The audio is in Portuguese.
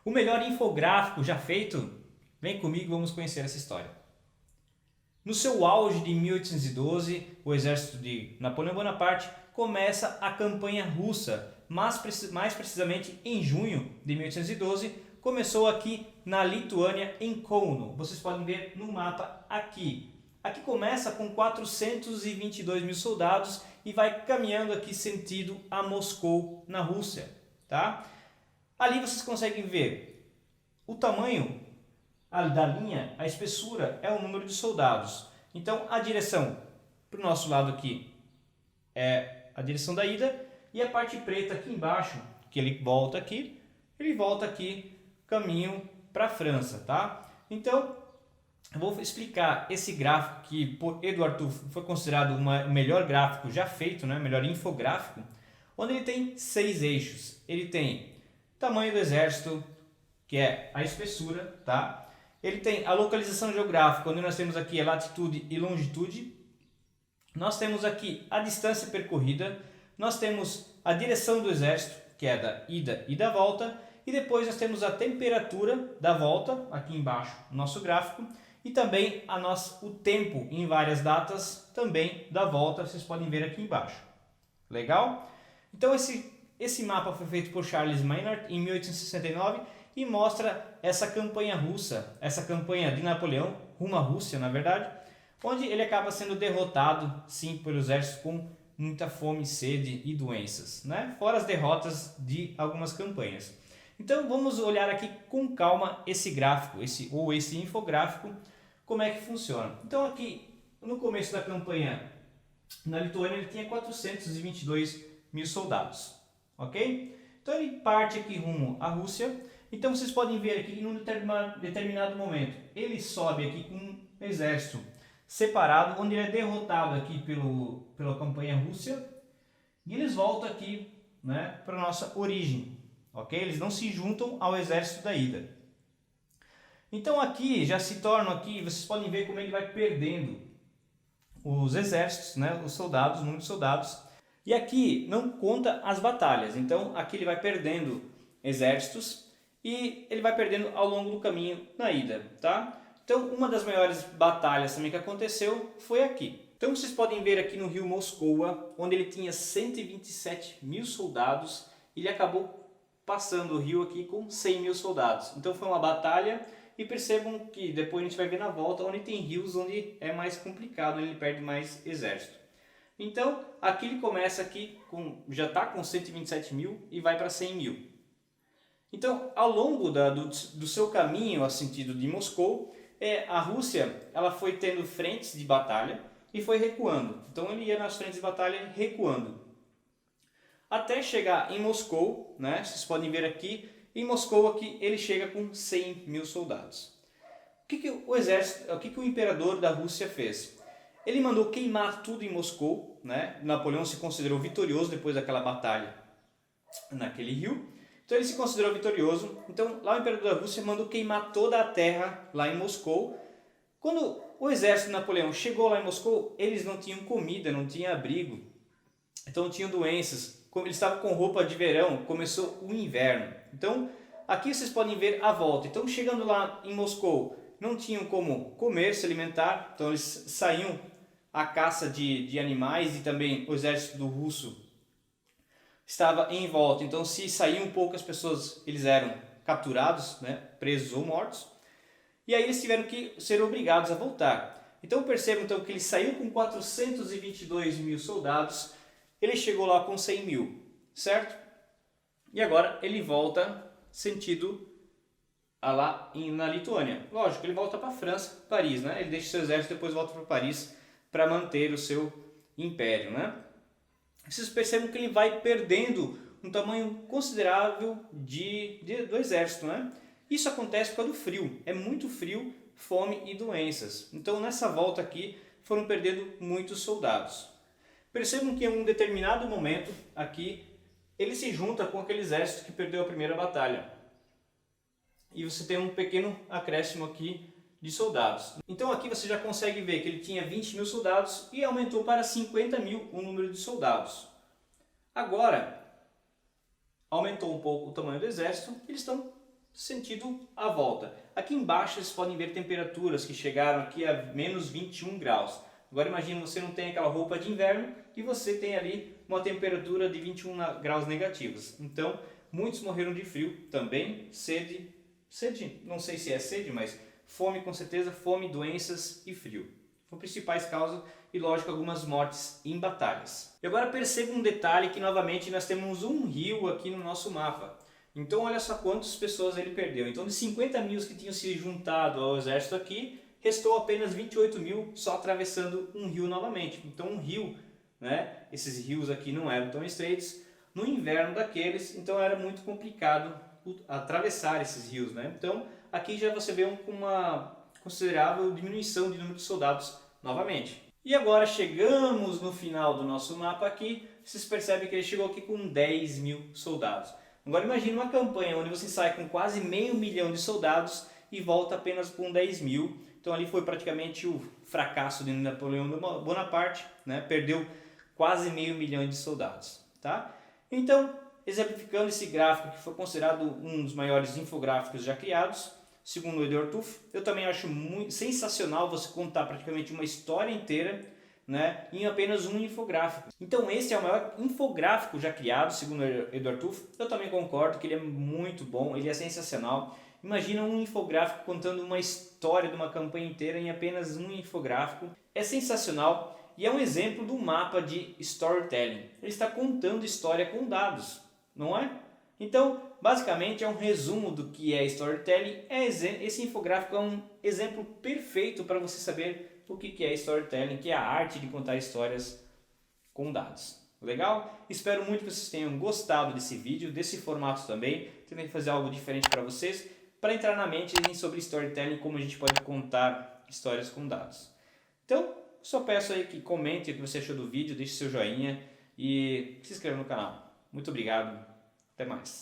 O melhor infográfico já feito? Vem comigo, vamos conhecer essa história. No seu auge de 1812, o exército de Napoleão Bonaparte começa a campanha russa, mas mais precisamente em junho de 1812, começou aqui na Lituânia, em Kauno. Vocês podem ver no mapa aqui. Aqui começa com 422 mil soldados e vai caminhando aqui sentido a Moscou, na Rússia. Tá? Ali vocês conseguem ver o tamanho da linha, a espessura é o número de soldados. Então a direção para o nosso lado aqui é a direção da ida e a parte preta aqui embaixo, que ele volta aqui caminho para a França, tá? Então eu vou explicar esse gráfico que por Edward Tufo foi considerado o melhor gráfico já feito, né? Melhor infográfico, onde ele tem 6 eixos. Ele tem tamanho do exército, que é a espessura, tá? Ele tem a localização geográfica, onde nós temos aqui a latitude e longitude. Nós temos aqui a distância percorrida. Nós temos a direção do exército, que é da ida e da volta. E depois nós temos a temperatura da volta, aqui embaixo no nosso gráfico. E também o tempo em várias datas também da volta, vocês podem ver aqui embaixo. Legal? Então esse mapa foi feito por Charles Maynard em 1869 e mostra essa campanha russa, essa campanha de Napoleão, rumo à Rússia na verdade, onde ele acaba sendo derrotado sim pelo exército com muita fome, sede e doenças, né? Fora as derrotas de algumas campanhas. Então vamos olhar aqui com calma esse gráfico, esse infográfico, como é que funciona. Então aqui no começo da campanha na Lituânia ele tinha 422 mil soldados, ok? Então ele parte aqui rumo à Rússia. Então vocês podem ver aqui que em um determinado momento ele sobe aqui com um exército separado, onde ele é derrotado aqui pela campanha Rússia e eles voltam aqui, né, para a nossa origem, ok? Eles não se juntam ao exército da ida. Então aqui já se torna aqui, vocês podem ver como ele vai perdendo os exércitos, né, os soldados, o número de soldados. E aqui não conta as batalhas, então aqui ele vai perdendo exércitos e ele vai perdendo ao longo do caminho na ida, tá? Então uma das maiores batalhas também que aconteceu foi aqui. Então vocês podem ver aqui no rio Moscowa, onde ele tinha 127 mil soldados, e ele acabou passando o rio aqui com 100 mil soldados. Então foi uma batalha e percebam que depois a gente vai ver na volta onde tem rios onde é mais complicado, onde ele perde mais exército. Então aqui ele começa aqui já está com 127 mil e vai para 100 mil. Então, ao longo do seu caminho a sentido de Moscou, a Rússia ela foi tendo frentes de batalha e foi recuando. Então ele ia nas frentes de batalha recuando. Até chegar em Moscou, né? Vocês podem ver aqui, em Moscou aqui, ele chega com 100 mil soldados. O que o imperador da Rússia fez? Ele mandou queimar tudo em Moscou, né? Napoleão se considerou vitorioso depois daquela batalha naquele rio. Então ele se considerou vitorioso, então lá o imperador da Rússia mandou queimar toda a terra lá em Moscou. Quando o exército de Napoleão chegou lá em Moscou, eles não tinham comida, não tinham abrigo, então tinham doenças, eles estavam com roupa de verão, começou o inverno. Então aqui vocês podem ver a volta, então chegando lá em Moscou, não tinham como comer, se alimentar, então eles saíam à caça de animais e também o exército do russo estava em volta, então se saíam poucas pessoas, eles eram capturados, né, presos ou mortos, e aí eles tiveram que ser obrigados a voltar. Então percebam então, que ele saiu com 422 mil soldados, ele chegou lá com 100 mil, certo? E agora ele volta sentido lá na Lituânia. Lógico, ele volta para a França, Paris, né? Ele deixa seu exército e depois volta para Paris para manter o seu império, né? Vocês percebem que ele vai perdendo um tamanho considerável do exército, né? Isso acontece por causa do frio. É muito frio, fome e doenças. Então nessa volta aqui foram perdendo muitos soldados. Percebam que em um determinado momento aqui ele se junta com aquele exército que perdeu a primeira batalha. E você tem um pequeno acréscimo aqui de soldados. Então aqui você já consegue ver que ele tinha 20 mil soldados e aumentou para 50 mil o número de soldados. Agora, aumentou um pouco o tamanho do exército, eles estão sentido a volta. Aqui embaixo vocês podem ver temperaturas que chegaram aqui a menos 21 graus. Agora imagine você não tem aquela roupa de inverno e você tem ali uma temperatura de 21 graus negativos. Então muitos morreram de frio também, sede, não sei se é sede, mas fome com certeza, fome, doenças e frio. Foram principais causas e lógico algumas mortes em batalhas. E agora perceba um detalhe que novamente nós temos um rio aqui no nosso mapa. Então olha só quantas pessoas ele perdeu. Então de 50 mil que tinham se juntado ao exército aqui, restou apenas 28 mil só atravessando um rio novamente. Então um rio, né, esses rios aqui não eram tão estreitos no inverno daqueles, então era muito complicado atravessar esses rios, né? Então aqui já você vê uma considerável diminuição de número de soldados novamente. E agora chegamos no final do nosso mapa aqui, vocês percebem que ele chegou aqui com 10 mil soldados. Agora imagine uma campanha onde você sai com quase meio milhão de soldados e volta apenas com 10 mil. Então ali foi praticamente o fracasso de Napoleão Bonaparte, né? Perdeu quase meio milhão de soldados. Tá? Então, exemplificando esse gráfico que foi considerado um dos maiores infográficos já criados, segundo o Edward Tufte, eu também acho muito sensacional você contar praticamente uma história inteira, né, em apenas um infográfico. Então esse é o maior infográfico já criado, segundo Edward Tufte. Eu também concordo que ele é muito bom, ele é sensacional. Imagina um infográfico contando uma história de uma campanha inteira em apenas um infográfico. É sensacional e é um exemplo do mapa de storytelling. Ele está contando história com dados, não é? Então, basicamente é um resumo do que é storytelling. Esse infográfico é um exemplo perfeito para você saber o que é storytelling, que é a arte de contar histórias com dados. Legal? Espero muito que vocês tenham gostado desse vídeo, desse formato também. Tentei fazer algo diferente para vocês, para entrar na mente sobre storytelling, como a gente pode contar histórias com dados. Então, só peço aí que comente o que você achou do vídeo, deixe seu joinha e se inscreva no canal. Muito obrigado, até mais.